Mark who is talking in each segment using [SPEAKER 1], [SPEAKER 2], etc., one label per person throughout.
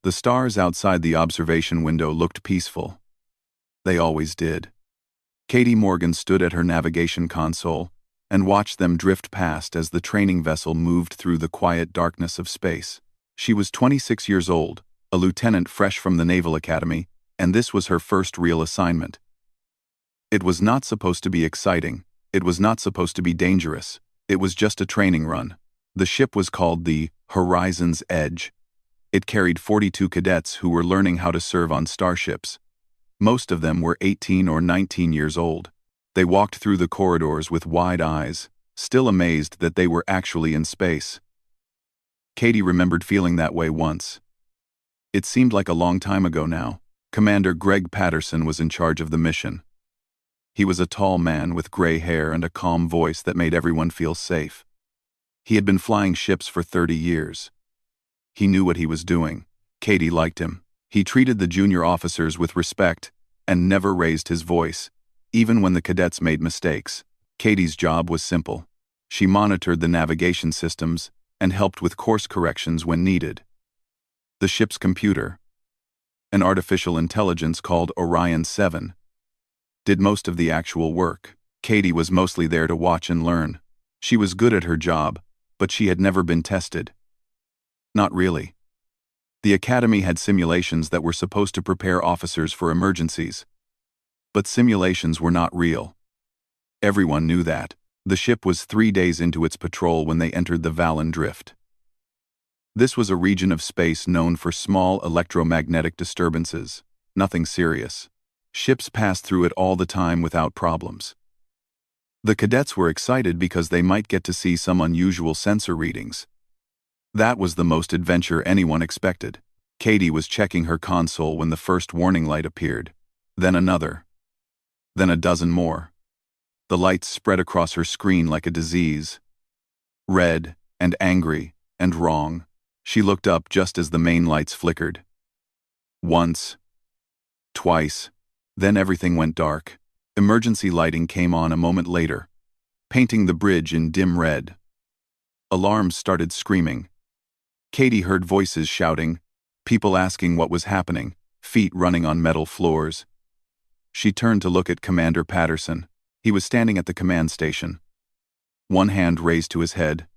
[SPEAKER 1] The stars outside the observation window looked peaceful. They always did. Katie Morgan stood at her navigation console and watched them drift past as the training vessel moved through the quiet darkness of space. She was 26 years old, a lieutenant fresh from the Naval Academy, and this was her first real assignment. It was not supposed to be exciting. It was not supposed to be dangerous. It was just a training run. The ship was called the Horizon's Edge. It carried 42 cadets who were learning how to serve on starships. Most of them were 18 or 19 years old. They walked through the corridors with wide eyes, still amazed that they were actually in space. Katie remembered feeling that way once. It seemed like a long time ago now. Commander Greg Patterson was in charge of the mission. He was a tall man with gray hair and a calm voice that made everyone feel safe. He had been flying ships for 30 years. He knew what he was doing. Katie liked him. He treated the junior officers with respect and never raised his voice, even when the cadets made mistakes. Katie's job was simple. She monitored the navigation systems and helped with course corrections when needed. The ship's computer, an artificial intelligence called Orion 7, did most of the actual work. Katie was mostly there to watch and learn. She was good at her job, but she had never been tested. Not really. The Academy had simulations that were supposed to prepare officers for emergencies. But simulations were not real. Everyone knew that. The ship was 3 days into its patrol when they entered the Valen Drift. This was a region of space known for small electromagnetic disturbances, nothing serious. Ships passed through it all the time without problems. The cadets were excited because they might get to see some unusual sensor readings. That was the most adventure anyone expected. Katie was checking her console when the first warning light appeared, then another, then a dozen more. The lights spread across her screen like a disease. Red, and angry, and wrong. She looked up just as the main lights flickered. Once, twice, then everything went dark. Emergency lighting came on a moment later, painting the bridge in dim red. Alarms started screaming. Katie heard voices shouting, people asking what was happening, feet running on metal floors. She turned to look at Commander Patterson. He was standing at the command station. One hand raised to his head.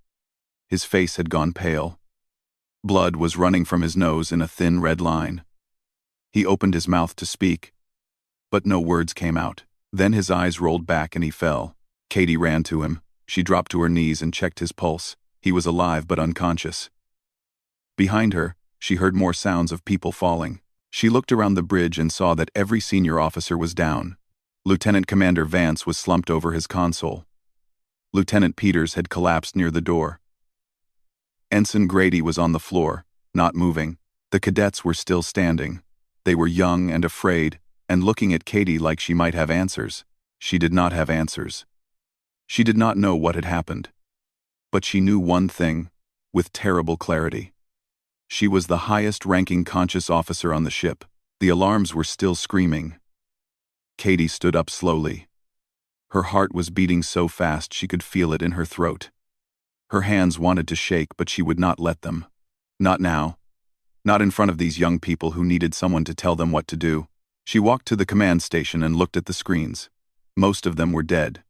[SPEAKER 1] His face had gone pale. Blood was running from his nose in a thin red line. He opened his mouth to speak, but no words came out. Then his eyes rolled back and he fell. Katie ran to him. She dropped to her knees and checked his pulse. He was alive but unconscious. Behind her, she heard more sounds of people falling. She looked around the bridge and saw that every senior officer was down. Lieutenant Commander Vance was slumped over his console. Lieutenant Peters had collapsed near the door. Ensign Grady was on the floor, not moving. The cadets were still standing. They were young and afraid, and looking at Katie like she might have answers. She did not have answers. She did not know what had happened. But she knew one thing, with terrible clarity. She was the highest-ranking conscious officer on the ship. The alarms were still screaming. Katie stood up slowly. Her heart was beating so fast she could feel it in her throat. Her hands wanted to shake, but she would not let them. Not now. Not in front of these young people who needed someone to tell them what to do. She walked to the command station and looked at the screens. Most of them were dead.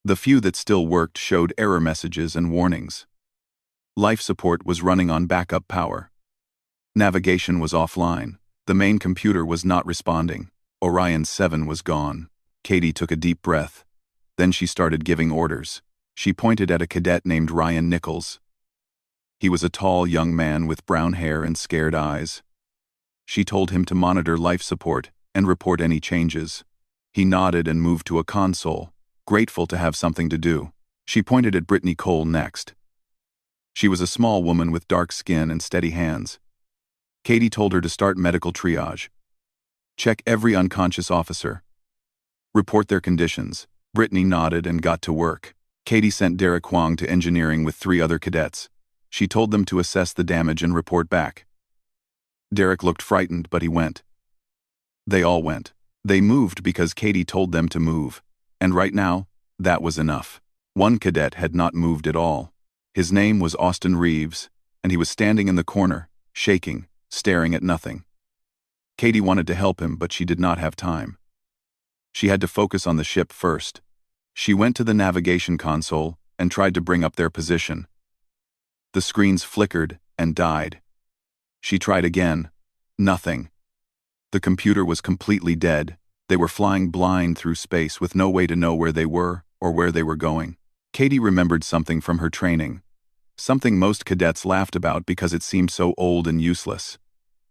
[SPEAKER 1] The few that still worked showed error messages and warnings. Life support was running on backup power. Navigation was offline. The main computer was not responding. Orion 7 was gone. Katie took a deep breath. Then she started giving orders. She pointed at a cadet named Ryan Nichols. He was a tall young man with brown hair and scared eyes. She told him to monitor life support and report any changes. He nodded and moved to a console, grateful to have something to do. She pointed at Brittany Cole next. She was a small woman with dark skin and steady hands. Katie told her to start medical triage. Check every unconscious officer. Report their conditions. Brittany nodded and got to work. Katie sent Derek Huang to engineering with 3 other cadets. She told them to assess the damage and report back. Derek looked frightened, but he went. They all went. They moved because Katie told them to move. And right now, that was enough. One cadet had not moved at all. His name was Austin Reeves, and he was standing in the corner, shaking, staring at nothing. Katie wanted to help him, but she did not have time. She had to focus on the ship first. She went to the navigation console and tried to bring up their position. The screens flickered and died. She tried again. Nothing. The computer was completely dead. They were flying blind through space with no way to know where they were or where they were going. Katie remembered something from her training. Something most cadets laughed about because it seemed so old and useless.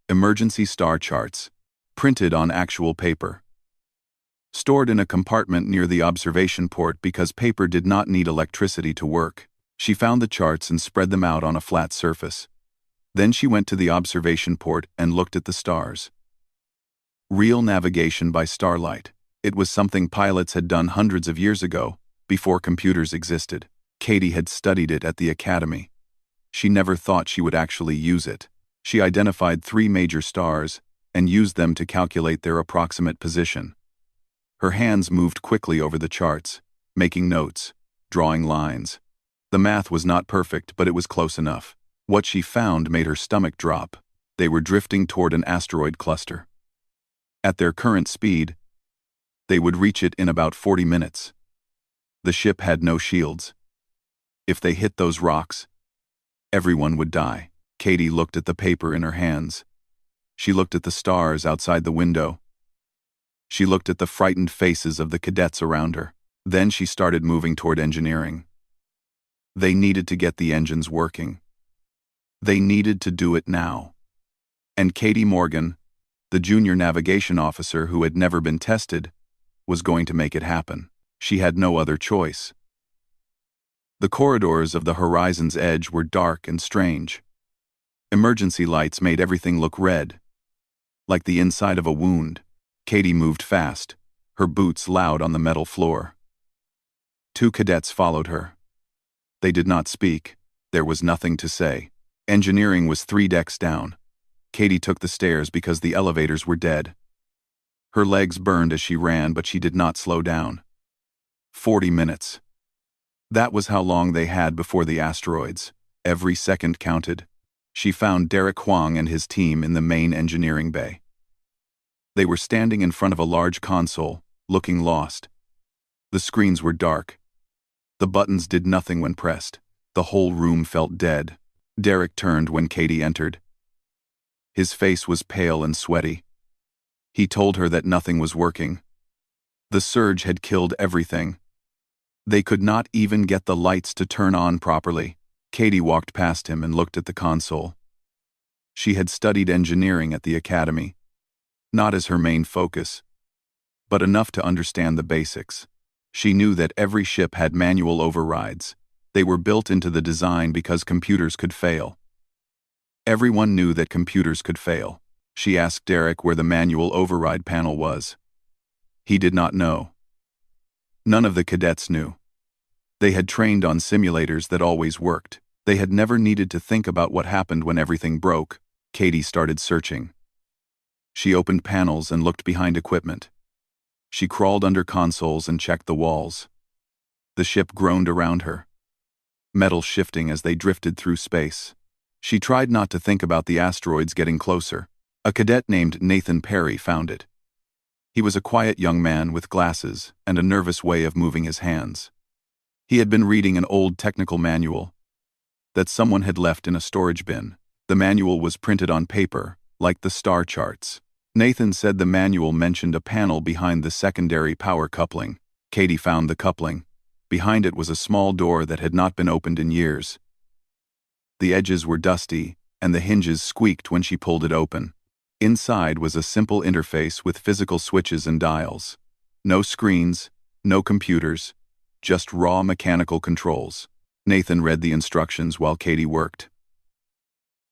[SPEAKER 1] Emergency star charts, printed on actual paper. Stored in a compartment near the observation port because paper did not need electricity to work. She found the charts and spread them out on a flat surface. Then she went to the observation port and looked at the stars. Real navigation by starlight. It was something pilots had done hundreds of years ago, before computers existed. Katie had studied it at the academy. She never thought she would actually use it. She identified 3 major stars and used them to calculate their approximate position. Her hands moved quickly over the charts, making notes, drawing lines. The math was not perfect, but it was close enough. What she found made her stomach drop. They were drifting toward an asteroid cluster. At their current speed, they would reach it in about 40 minutes. The ship had no shields. If they hit those rocks, everyone would die. Katie looked at the paper in her hands. She looked at the stars outside the window. She looked at the frightened faces of the cadets around her. Then she started moving toward engineering. They needed to get the engines working. They needed to do it now. And Katie Morgan, the junior navigation officer who had never been tested, was going to make it happen. She had no other choice. The corridors of the horizon's edge were dark and strange. Emergency lights made everything look red, like the inside of a wound. Katie moved fast, her boots loud on the metal floor. 2 cadets followed her. They did not speak. There was nothing to say. Engineering was 3 decks down. Katie took the stairs because the elevators were dead. Her legs burned as she ran, but she did not slow down. 40 minutes. That was how long they had before the asteroids. Every second counted. She found Derek Huang and his team in the main engineering bay. They were standing in front of a large console, looking lost. The screens were dark. The buttons did nothing when pressed. The whole room felt dead. Derek turned when Katie entered. His face was pale and sweaty. He told her that nothing was working. The surge had killed everything. They could not even get the lights to turn on properly. Katie walked past him and looked at the console. She had studied engineering at the academy, not as her main focus, but enough to understand the basics. She knew that every ship had manual overrides. They were built into the design because computers could fail. Everyone knew that computers could fail. She asked Derek where the manual override panel was. He did not know. None of the cadets knew. They had trained on simulators that always worked. They had never needed to think about what happened when everything broke. Katie started searching. She opened panels and looked behind equipment. She crawled under consoles and checked the walls. The ship groaned around her, metal shifting as they drifted through space. She tried not to think about the asteroids getting closer. A cadet named Nathan Perry found it. He was a quiet young man with glasses and a nervous way of moving his hands. He had been reading an old technical manual that someone had left in a storage bin. The manual was printed on paper, like the star charts. Nathan said the manual mentioned a panel behind the secondary power coupling. Katie found the coupling. Behind it was a small door that had not been opened in years. The edges were dusty, and the hinges squeaked when she pulled it open. Inside was a simple interface with physical switches and dials. No screens, no computers, just raw mechanical controls. Nathan read the instructions while Katie worked.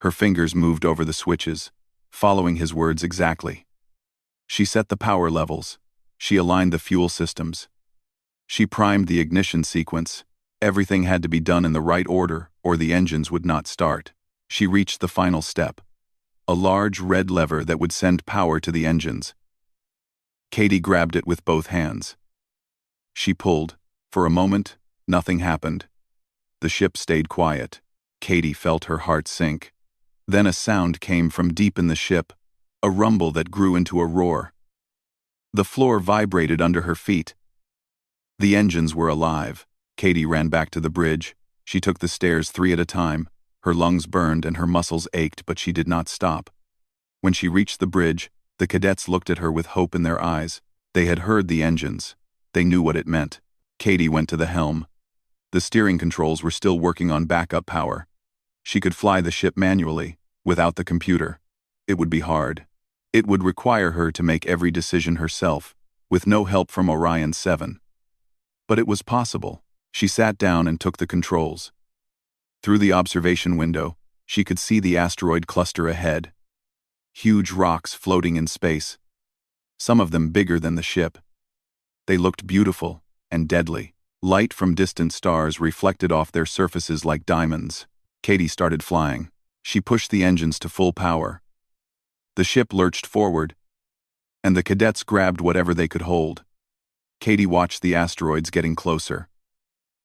[SPEAKER 1] Her fingers moved over the switches, following his words exactly. She set the power levels. She aligned the fuel systems. She primed the ignition sequence. Everything had to be done in the right order, or the engines would not start. She reached the final step, a large red lever that would send power to the engines. Katie grabbed it with both hands. She pulled. For a moment, nothing happened. The ship stayed quiet. Katie felt her heart sink. Then a sound came from deep in the ship, a rumble that grew into a roar. The floor vibrated under her feet. The engines were alive. Katie ran back to the bridge. She took the stairs 3 at a time. Her lungs burned and her muscles ached, but she did not stop. When she reached the bridge, the cadets looked at her with hope in their eyes. They had heard the engines. They knew what it meant. Katie went to the helm. The steering controls were still working on backup power. She could fly the ship manually, without the computer. It would be hard. It would require her to make every decision herself, with no help from Orion 7. But it was possible. She sat down and took the controls. Through the observation window, she could see the asteroid cluster ahead. Huge rocks floating in space, some of them bigger than the ship. They looked beautiful and deadly. Light from distant stars reflected off their surfaces like diamonds. Katie started flying. She pushed the engines to full power. The ship lurched forward, and the cadets grabbed whatever they could hold. Katie watched the asteroids getting closer.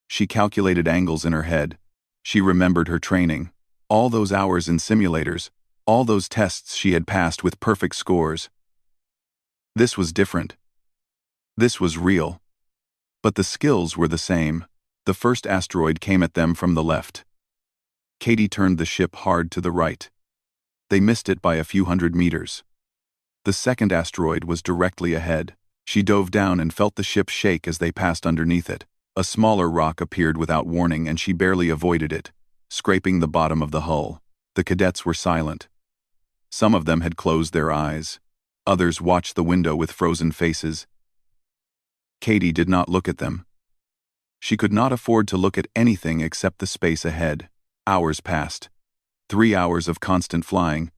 [SPEAKER 1] She calculated angles in her head. She remembered her training, all those hours in simulators, all those tests she had passed with perfect scores. This was different. This was real. But the skills were the same. The first asteroid came at them from the left. Katie turned the ship hard to the right. They missed it by a few hundred meters. The second asteroid was directly ahead. She dove down and felt the ship shake as they passed underneath it. A smaller rock appeared without warning and she barely avoided it, scraping the bottom of the hull. The cadets were silent. Some of them had closed their eyes. Others watched the window with frozen faces. Katie did not look at them. She could not afford to look at anything except the space ahead. Hours passed. 3 hours of constant flying.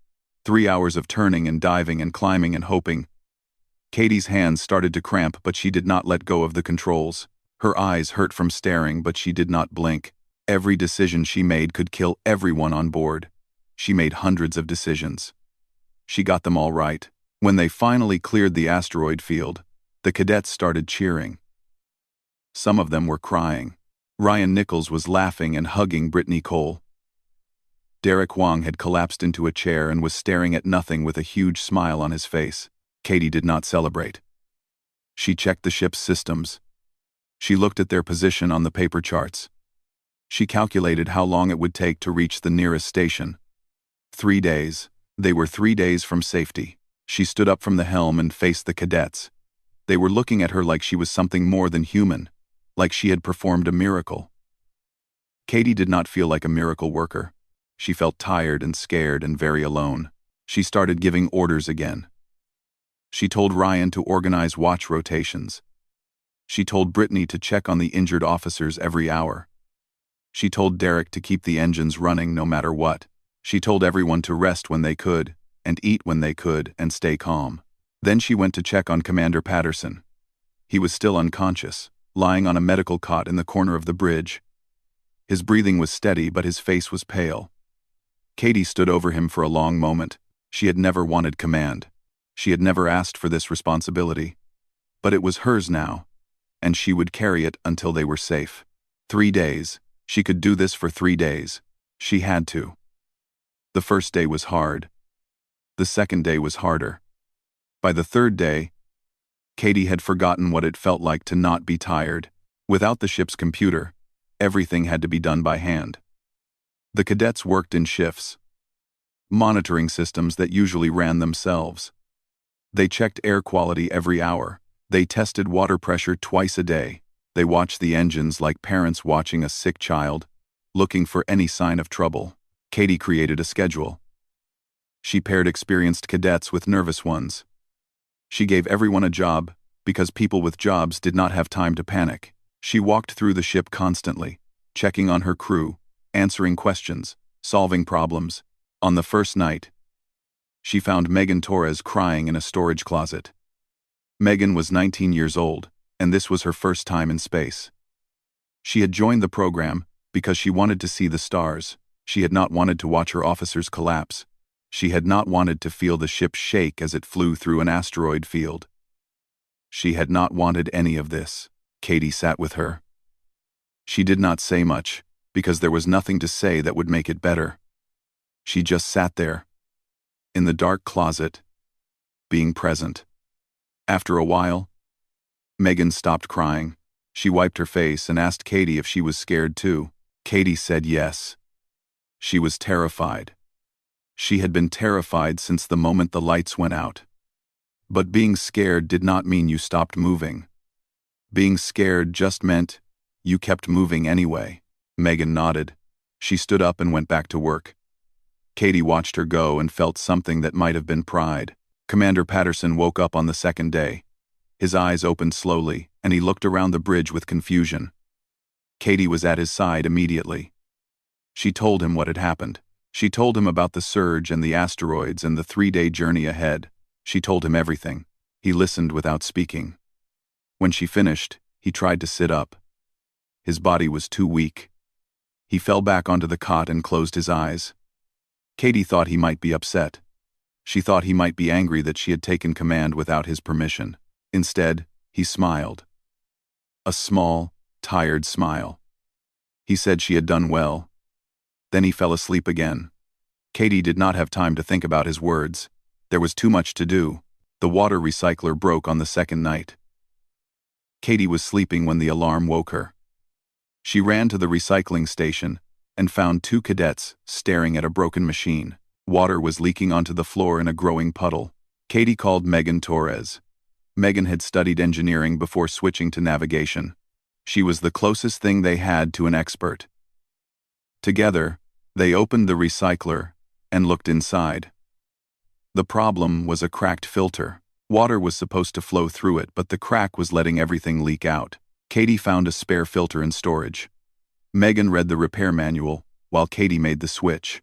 [SPEAKER 1] 3 hours of turning and diving and climbing and hoping. Katie's hands started to cramp, but she did not let go of the controls. Her eyes hurt from staring, but she did not blink. Every decision she made could kill everyone on board. She made hundreds of decisions. She got them all right. When they finally cleared the asteroid field, the cadets started cheering. Some of them were crying. Ryan Nichols was laughing and hugging Brittany Cole. Derek Wong had collapsed into a chair and was staring at nothing with a huge smile on his face. Katie did not celebrate. She checked the ship's systems. She looked at their position on the paper charts. She calculated how long it would take to reach the nearest station. 3 days. They were 3 days from safety. She stood up from the helm and faced the cadets. They were looking at her like she was something more than human, like she had performed a miracle. Katie did not feel like a miracle worker. She felt tired and scared and very alone. She started giving orders again. She told Ryan to organize watch rotations. She told Brittany to check on the injured officers every hour. She told Derek to keep the engines running no matter what. She told everyone to rest when they could, and eat when they could, and stay calm. Then she went to check on Commander Patterson. He was still unconscious, lying on a medical cot in the corner of the bridge. His breathing was steady, but his face was pale. Katie stood over him for a long moment. She had never wanted command. She had never asked for this responsibility. But it was hers now, and she would carry it until they were safe. 3 days. She could do this for 3 days. She had to. The first day was hard. The second day was harder. By the third day, Katie had forgotten what it felt like to not be tired. Without the ship's computer, everything had to be done by hand. The cadets worked in shifts, monitoring systems that usually ran themselves. They checked air quality every hour. They tested water pressure twice a day. They watched the engines like parents watching a sick child, looking for any sign of trouble. Katie created a schedule. She paired experienced cadets with nervous ones. She gave everyone a job, because people with jobs did not have time to panic. She walked through the ship constantly, checking on her crew, answering questions, solving problems. On the first night, she found Megan Torres crying in a storage closet. Megan was 19 years old, and this was her first time in space. She had joined the program because she wanted to see the stars. She had not wanted to watch her officers collapse. She had not wanted to feel the ship shake as it flew through an asteroid field. She had not wanted any of this. Katie sat with her. She did not say much, because there was nothing to say that would make it better. She just sat there, in the dark closet, being present. After a while, Megan stopped crying. She wiped her face and asked Katie if she was scared too. Katie said yes. She was terrified. She had been terrified since the moment the lights went out. But being scared did not mean you stopped moving. Being scared just meant you kept moving anyway. Megan nodded. She stood up and went back to work. Katie watched her go and felt something that might have been pride. Commander Patterson woke up on the second day. His eyes opened slowly, and he looked around the bridge with confusion. Katie was at his side immediately. She told him what had happened. She told him about the surge and the asteroids and the 3-day journey ahead. She told him everything. He listened without speaking. When she finished, he tried to sit up. His body was too weak. He fell back onto the cot and closed his eyes. Katie thought he might be upset. She thought he might be angry that she had taken command without his permission. Instead, he smiled. A small, tired smile. He said she had done well. Then he fell asleep again. Katie did not have time to think about his words. There was too much to do. The water recycler broke on the second night. Katie was sleeping when the alarm woke her. She ran to the recycling station and found 2 cadets staring at a broken machine. Water was leaking onto the floor in a growing puddle. Katie called Megan Torres. Megan had studied engineering before switching to navigation. She was the closest thing they had to an expert. Together, they opened the recycler and looked inside. The problem was a cracked filter. Water was supposed to flow through it, but the crack was letting everything leak out. Katie found a spare filter in storage. Megan read the repair manual, while Katie made the switch.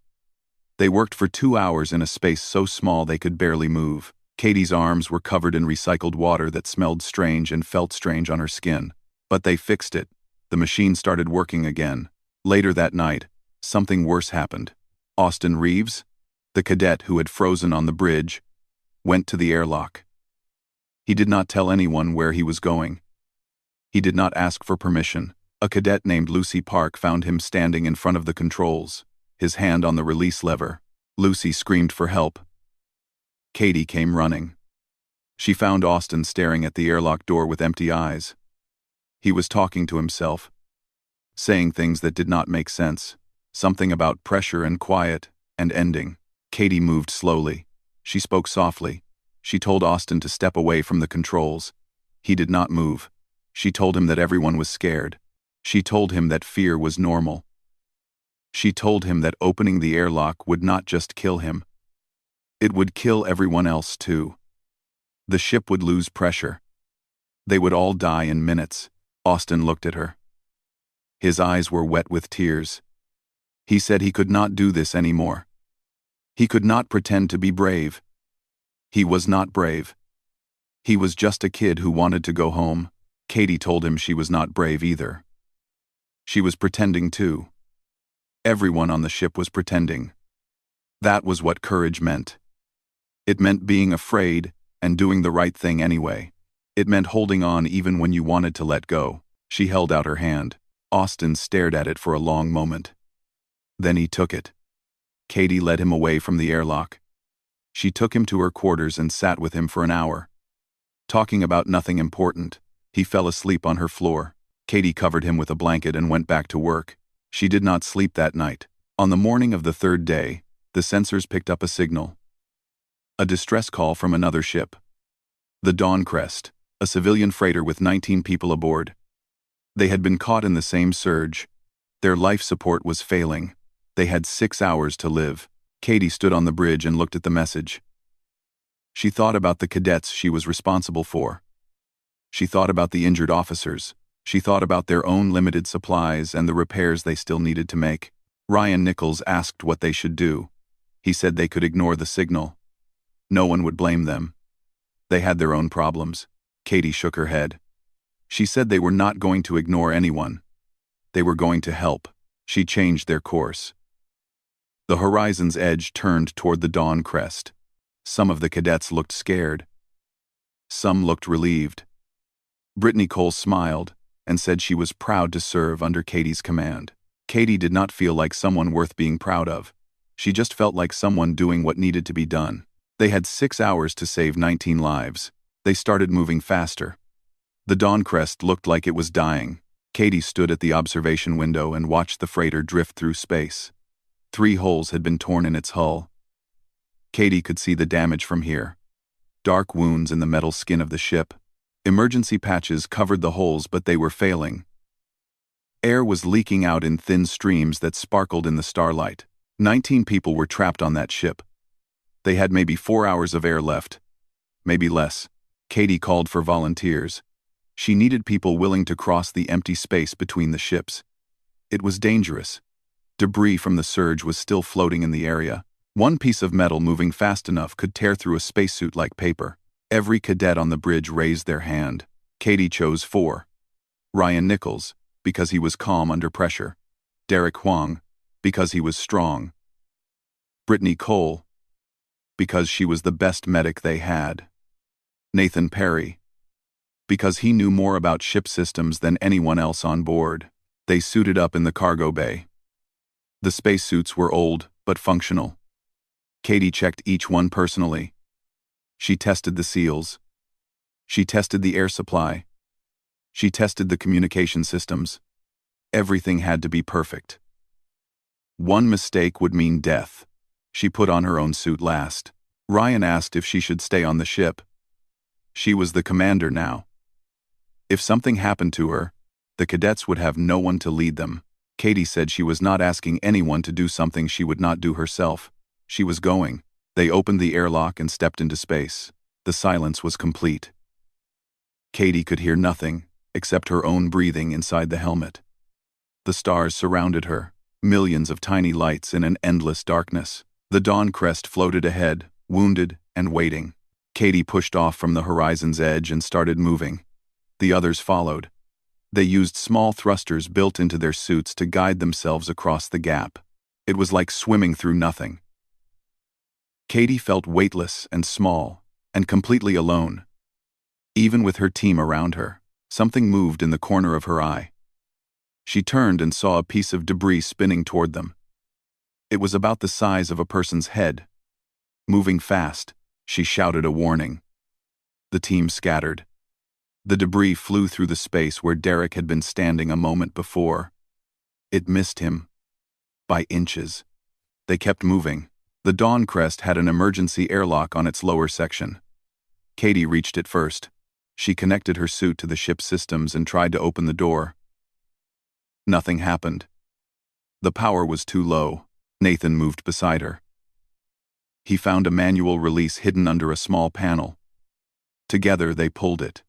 [SPEAKER 1] They worked for 2 hours in a space so small they could barely move. Katie's arms were covered in recycled water that smelled strange and felt strange on her skin. But they fixed it. The machine started working again. Later that night, something worse happened. Austin Reeves, the cadet who had frozen on the bridge, went to the airlock. He did not tell anyone where he was going. He did not ask for permission. A cadet named Lucy Park found him standing in front of the controls, his hand on the release lever. Lucy screamed for help. Katie came running. She found Austin staring at the airlock door with empty eyes. He was talking to himself, saying things that did not make sense, something about pressure and quiet and ending. Katie moved slowly. She spoke softly. She told Austin to step away from the controls. He did not move. She told him that everyone was scared. She told him that fear was normal. She told him that opening the airlock would not just kill him. It would kill everyone else too. The ship would lose pressure. They would all die in minutes. Austin looked at her. His eyes were wet with tears. He said he could not do this anymore. He could not pretend to be brave. He was not brave. He was just a kid who wanted to go home. Katie told him she was not brave either. She was pretending too. Everyone on the ship was pretending. That was what courage meant. It meant being afraid and doing the right thing anyway. It meant holding on even when you wanted to let go. She held out her hand. Austin stared at it for a long moment. Then he took it. Katie led him away from the airlock. She took him to her quarters and sat with him for an hour. Talking about nothing important, he fell asleep on her floor. Katie covered him with a blanket and went back to work. She did not sleep that night. On the morning of the 3rd day, the sensors picked up a signal. A distress call from another ship. The Dawncrest, a civilian freighter with 19 people aboard. They had been caught in the same surge. Their life support was failing. They had 6 hours to live. Katie stood on the bridge and looked at the message. She thought about the cadets she was responsible for. She thought about the injured officers. She thought about their own limited supplies and the repairs they still needed to make. Ryan Nichols asked what they should do. He said they could ignore the signal. No one would blame them. They had their own problems. Katie shook her head. She said they were not going to ignore anyone. They were going to help. She changed their course. The horizon's edge turned toward the Dawncrest. Some of the cadets looked scared. Some looked relieved. Brittany Cole smiled and said she was proud to serve under Katie's command. Katie did not feel like someone worth being proud of. She just felt like someone doing what needed to be done. They had 6 hours to save 19 lives. They started moving faster. The Dawncrest looked like it was dying. Katie stood at the observation window and watched the freighter drift through space. 3 holes had been torn in its hull. Katie could see the damage from here. Dark wounds in the metal skin of the ship. Emergency patches covered the holes, but they were failing. Air was leaking out in thin streams that sparkled in the starlight. 19 people were trapped on that ship. They had maybe 4 hours of air left. Maybe less. Katie called for volunteers. She needed people willing to cross the empty space between the ships. It was dangerous. Debris from the surge was still floating in the area. One piece of metal moving fast enough could tear through a spacesuit like paper. Every cadet on the bridge raised their hand. Katie chose 4. Ryan Nichols, because he was calm under pressure. Derek Huang, because he was strong. Brittany Cole, because she was the best medic they had. Nathan Perry, because he knew more about ship systems than anyone else on board. They suited up in the cargo bay. The spacesuits were old, but functional. Katie checked each one personally. She tested the seals. She tested the air supply. She tested the communication systems. Everything had to be perfect. One mistake would mean death. She put on her own suit last. Ryan asked if she should stay on the ship. She was the commander now. If something happened to her, the cadets would have no one to lead them. Katie said she was not asking anyone to do something she would not do herself. She was going. They opened the airlock and stepped into space. The silence was complete. Katie could hear nothing except her own breathing inside the helmet. The stars surrounded her, millions of tiny lights in an endless darkness. The Dawncrest floated ahead, wounded and waiting. Katie pushed off from the horizon's edge and started moving. The others followed. They used small thrusters built into their suits to guide themselves across the gap. It was like swimming through nothing. Katie felt weightless and small, and completely alone. Even with her team around her, something moved in the corner of her eye. She turned and saw a piece of debris spinning toward them. It was about the size of a person's head. Moving fast, she shouted a warning. The team scattered. The debris flew through the space where Derek had been standing a moment before. It missed him. By inches. They kept moving. The Dawncrest had an emergency airlock on its lower section. Katie reached it first. She connected her suit to the ship's systems and tried to open the door. Nothing happened. The power was too low. Nathan moved beside her. He found a manual release hidden under a small panel. Together they pulled it.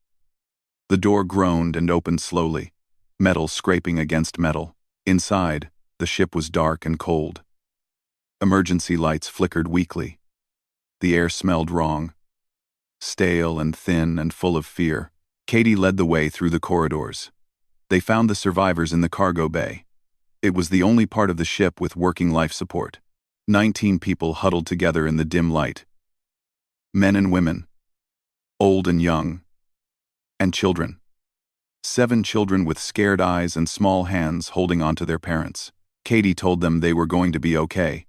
[SPEAKER 1] The door groaned and opened slowly, metal scraping against metal. Inside, the ship was dark and cold. Emergency lights flickered weakly. The air smelled wrong. Stale and thin and full of fear. Katie led the way through the corridors. They found the survivors in the cargo bay. It was the only part of the ship with working life support. 19 people huddled together in the dim light. Men and women. Old and young. And children. 7 children with scared eyes and small hands holding onto their parents. Katie told them they were going to be okay.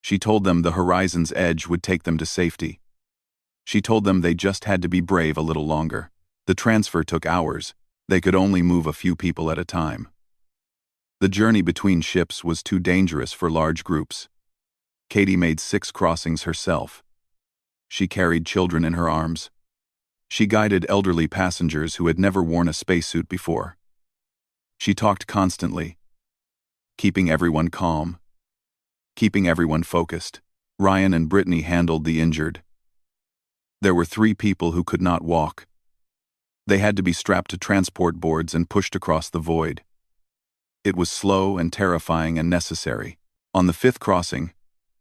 [SPEAKER 1] She told them the horizon's edge would take them to safety. She told them they just had to be brave a little longer. The transfer took hours. They could only move a few people at a time. The journey between ships was too dangerous for large groups. Katie made 6 crossings herself. She carried children in her arms. She guided elderly passengers who had never worn a spacesuit before. She talked constantly, keeping everyone calm, keeping everyone focused. Ryan and Brittany handled the injured. There were 3 people who could not walk. They had to be strapped to transport boards and pushed across the void. It was slow and terrifying and necessary. On the 5th crossing,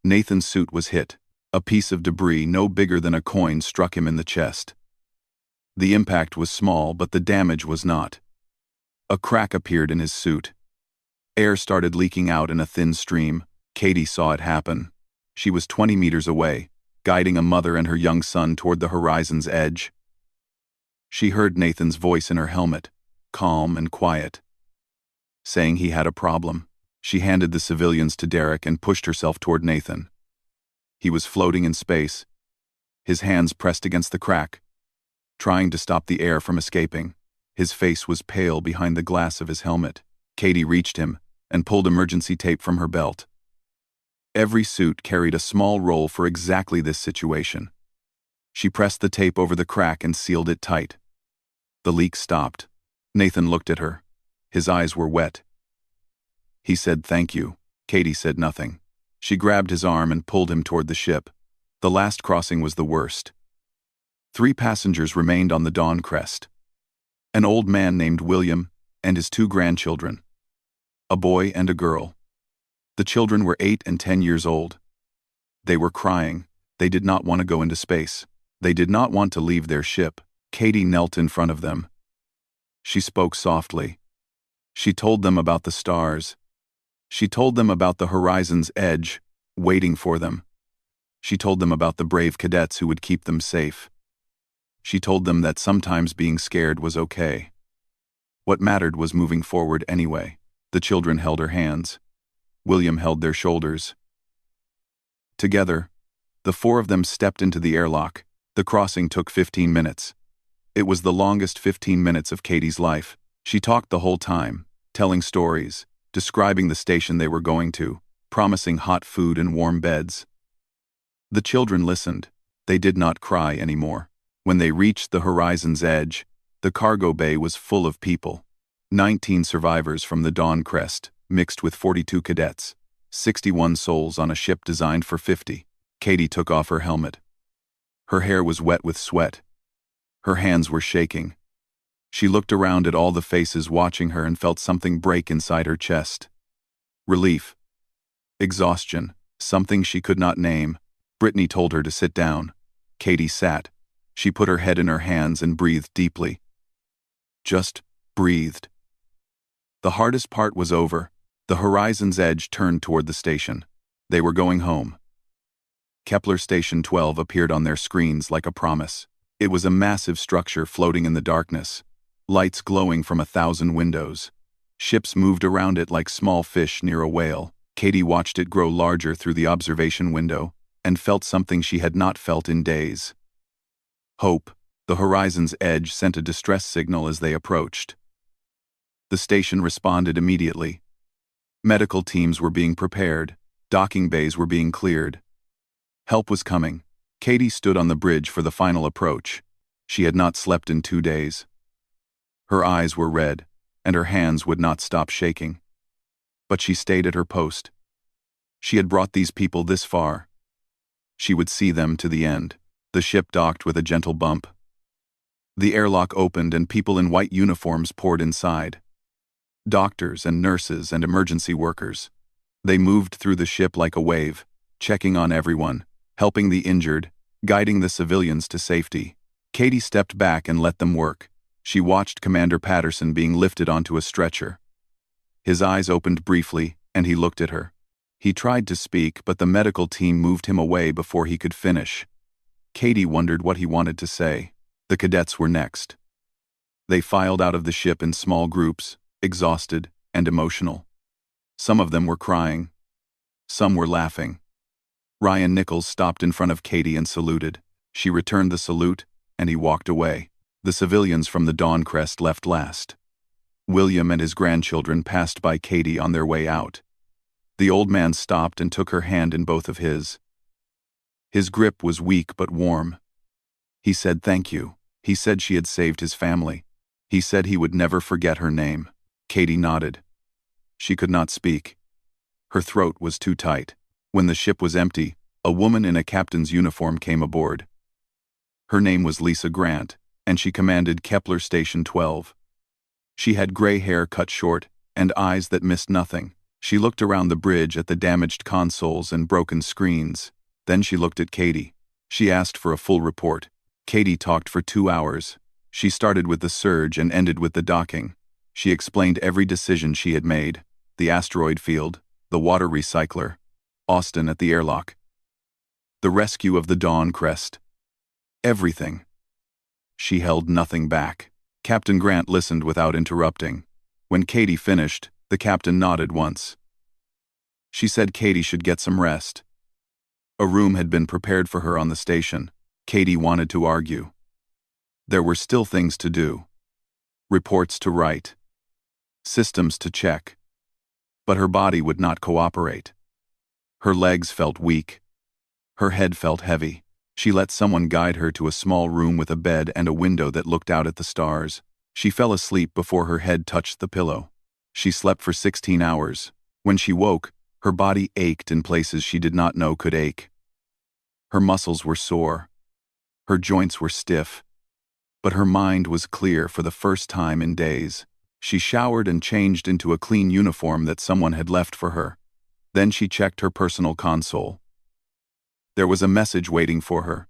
[SPEAKER 1] Nathan's suit was hit. A piece of debris no bigger than a coin struck him in the chest. The impact was small, but the damage was not. A crack appeared in his suit. Air started leaking out in a thin stream. Katie saw it happen. She was 20 meters away, guiding a mother and her young son toward the horizon's edge. She heard Nathan's voice in her helmet, calm and quiet, saying he had a problem. She handed the civilians to Derek and pushed herself toward Nathan. He was floating in space, his hands pressed against the crack, trying to stop the air from escaping. His face was pale behind the glass of his helmet. Katie reached him and pulled emergency tape from her belt. Every suit carried a small roll for exactly this situation. She pressed the tape over the crack and sealed it tight. The leak stopped. Nathan looked at her. His eyes were wet. He said thank you. Katie said nothing. She grabbed his arm and pulled him toward the ship. The last crossing was the worst. 3 passengers remained on the Dawn Crest. An old man named William and his 2 grandchildren. A boy and a girl. The children were 8 and 10 years old. They were crying. They did not want to go into space. They did not want to leave their ship. Katie knelt in front of them. She spoke softly. She told them about the stars. She told them about the horizon's edge, waiting for them. She told them about the brave cadets who would keep them safe. She told them that sometimes being scared was okay. What mattered was moving forward anyway. The children held her hands. William held their shoulders. Together, the 4 of them stepped into the airlock. The crossing took 15 minutes. It was the longest 15 minutes of Katie's life. She talked the whole time, telling stories, describing the station they were going to, promising hot food and warm beds. The children listened. They did not cry anymore. When they reached the horizon's edge, the cargo bay was full of people. 19 survivors from the Dawn Crest, mixed with 42 cadets. 61 souls on a ship designed for 50. Katie took off her helmet. Her hair was wet with sweat. Her hands were shaking. She looked around at all the faces watching her and felt something break inside her chest. Relief. Exhaustion. Something she could not name. Brittany told her to sit down. Katie sat. She put her head in her hands and breathed deeply. Just breathed. The hardest part was over. The horizon's edge turned toward the station. They were going home. Kepler Station 12 appeared on their screens like a promise. It was a massive structure floating in the darkness. Lights glowing from 1,000 windows. Ships moved around it like small fish near a whale. Katie watched it grow larger through the observation window and felt something she had not felt in days. Hope. The horizon's edge sent a distress signal as they approached. The station responded immediately. Medical teams were being prepared. Docking bays were being cleared. Help was coming. Katie stood on the bridge for the final approach. She had not slept in 2 days. Her eyes were red, and her hands would not stop shaking. But she stayed at her post. She had brought these people this far. She would see them to the end. The ship docked with a gentle bump. The airlock opened and people in white uniforms poured inside. Doctors and nurses and emergency workers. They moved through the ship like a wave, checking on everyone, helping the injured, guiding the civilians to safety. Katie stepped back and let them work. She watched Commander Patterson being lifted onto a stretcher. His eyes opened briefly, and he looked at her. He tried to speak, but the medical team moved him away before he could finish. Katie wondered what he wanted to say. The cadets were next. They filed out of the ship in small groups, exhausted and emotional. Some of them were crying. Some were laughing. Ryan Nichols stopped in front of Katie and saluted. She returned the salute, and he walked away. The civilians from the Dawn Crest left last. William and his grandchildren passed by Katie on their way out. The old man stopped and took her hand in both of his. His grip was weak but warm. He said thank you. He said she had saved his family. He said he would never forget her name. Katie nodded. She could not speak. Her throat was too tight. When the ship was empty, a woman in a captain's uniform came aboard. Her name was Lisa Grant, and she commanded Kepler Station 12. She had gray hair cut short and eyes that missed nothing. She looked around the bridge at the damaged consoles and broken screens. Then she looked at Katie. She asked for a full report. Katie talked for 2 hours. She started with the surge and ended with the docking. She explained every decision she had made: the asteroid field, the water recycler, Austin at the airlock, the rescue of the Dawn Crest. Everything. She held nothing back. Captain Grant listened without interrupting. When Katie finished, the captain nodded once. She said Katie should get some rest. A room had been prepared for her on the station. Katie wanted to argue. There were still things to do. Reports to write. Systems to check. But her body would not cooperate. Her legs felt weak. Her head felt heavy. She let someone guide her to a small room with a bed and a window that looked out at the stars. She fell asleep before her head touched the pillow. She slept for 16 hours. When she woke, her body ached in places she did not know could ache. Her muscles were sore. Her joints were stiff. But her mind was clear for the first time in days. She showered and changed into a clean uniform that someone had left for her. Then she checked her personal console. There was a message waiting for her.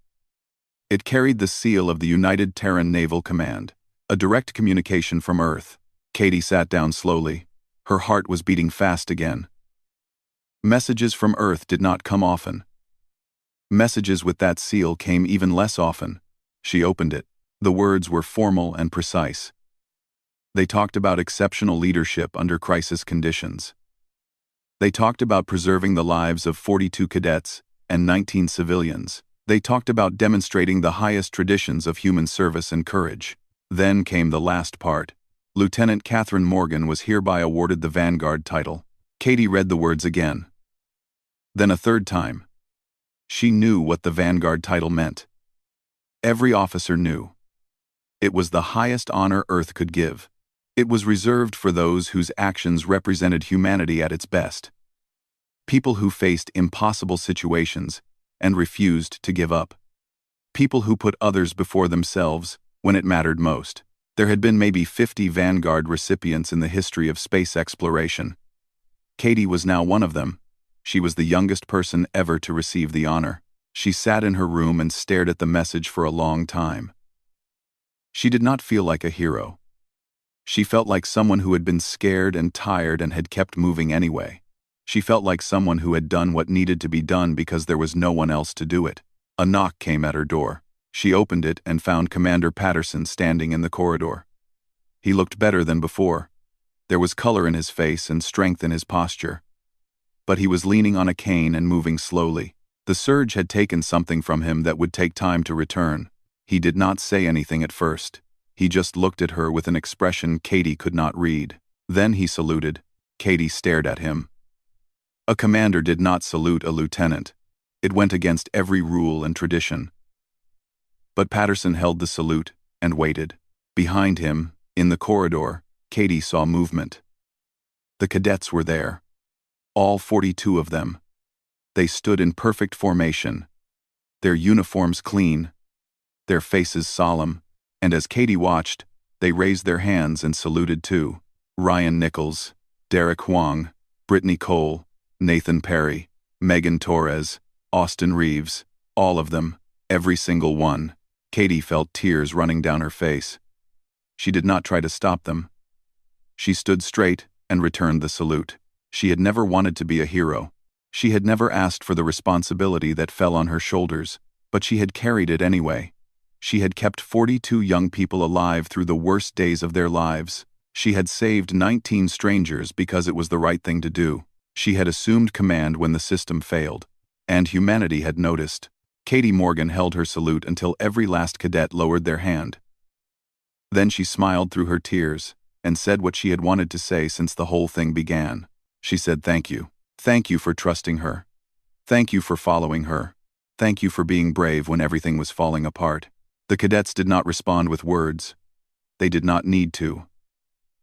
[SPEAKER 1] It carried the seal of the United Terran Naval Command, a direct communication from Earth. Katie sat down slowly. Her heart was beating fast again. Messages from Earth did not come often. Messages with that seal came even less often. She opened it. The words were formal and precise. They talked about exceptional leadership under crisis conditions. They talked about preserving the lives of 42 cadets and 19 civilians. They talked about demonstrating the highest traditions of human service and courage. Then came the last part. Lieutenant Catherine Morgan was hereby awarded the Vanguard title. Katie read the words again. Then a third time. She knew what the Vanguard title meant. Every officer knew. It was the highest honor Earth could give. It was reserved for those whose actions represented humanity at its best. People who faced impossible situations and refused to give up. People who put others before themselves when it mattered most. There had been maybe 50 Vanguard recipients in the history of space exploration. Katie was now one of them. She was the youngest person ever to receive the honor. She sat in her room and stared at the message for a long time. She did not feel like a hero. She felt like someone who had been scared and tired and had kept moving anyway. She felt like someone who had done what needed to be done because there was no one else to do it. A knock came at her door. She opened it and found Commander Patterson standing in the corridor. He looked better than before. There was color in his face and strength in his posture. But he was leaning on a cane and moving slowly. The surge had taken something from him that would take time to return. He did not say anything at first. He just looked at her with an expression Katie could not read. Then he saluted. Katie stared at him. A commander did not salute a lieutenant. It went against every rule and tradition. But Patterson held the salute and waited. Behind him, in the corridor, Katie saw movement. The cadets were there. All 42 of them. They stood in perfect formation. Their uniforms clean. Their faces solemn. And as Katie watched, they raised their hands and saluted too. Ryan Nichols, Derek Huang, Brittany Cole, Nathan Perry, Megan Torres, Austin Reeves, all of them, every single one. Katie felt tears running down her face. She did not try to stop them. She stood straight and returned the salute. She had never wanted to be a hero. She had never asked for the responsibility that fell on her shoulders, but she had carried it anyway. She had kept 42 young people alive through the worst days of their lives. She had saved 19 strangers because it was the right thing to do. She had assumed command when the system failed. And humanity had noticed. Katie Morgan held her salute until every last cadet lowered their hand. Then she smiled through her tears and said what she had wanted to say since the whole thing began. She said thank you. Thank you for trusting her. Thank you for following her. Thank you for being brave when everything was falling apart. The cadets did not respond with words. They did not need to.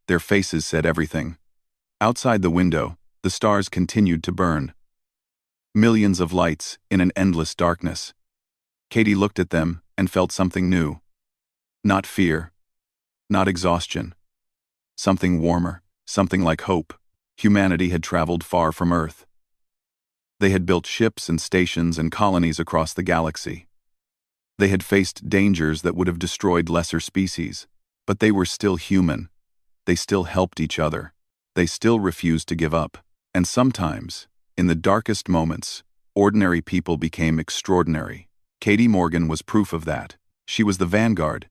[SPEAKER 1] Their faces said everything. Outside the window, the stars continued to burn. Millions of lights in an endless darkness. Katie looked at them and felt something new. Not fear. Not exhaustion. Something warmer, something like hope. Humanity had traveled far from Earth. They had built ships and stations and colonies across the galaxy. They had faced dangers that would have destroyed lesser species, but they were still human. They still helped each other. They still refused to give up. And sometimes, in the darkest moments, ordinary people became extraordinary. Katie Morgan was proof of that. She was the vanguard,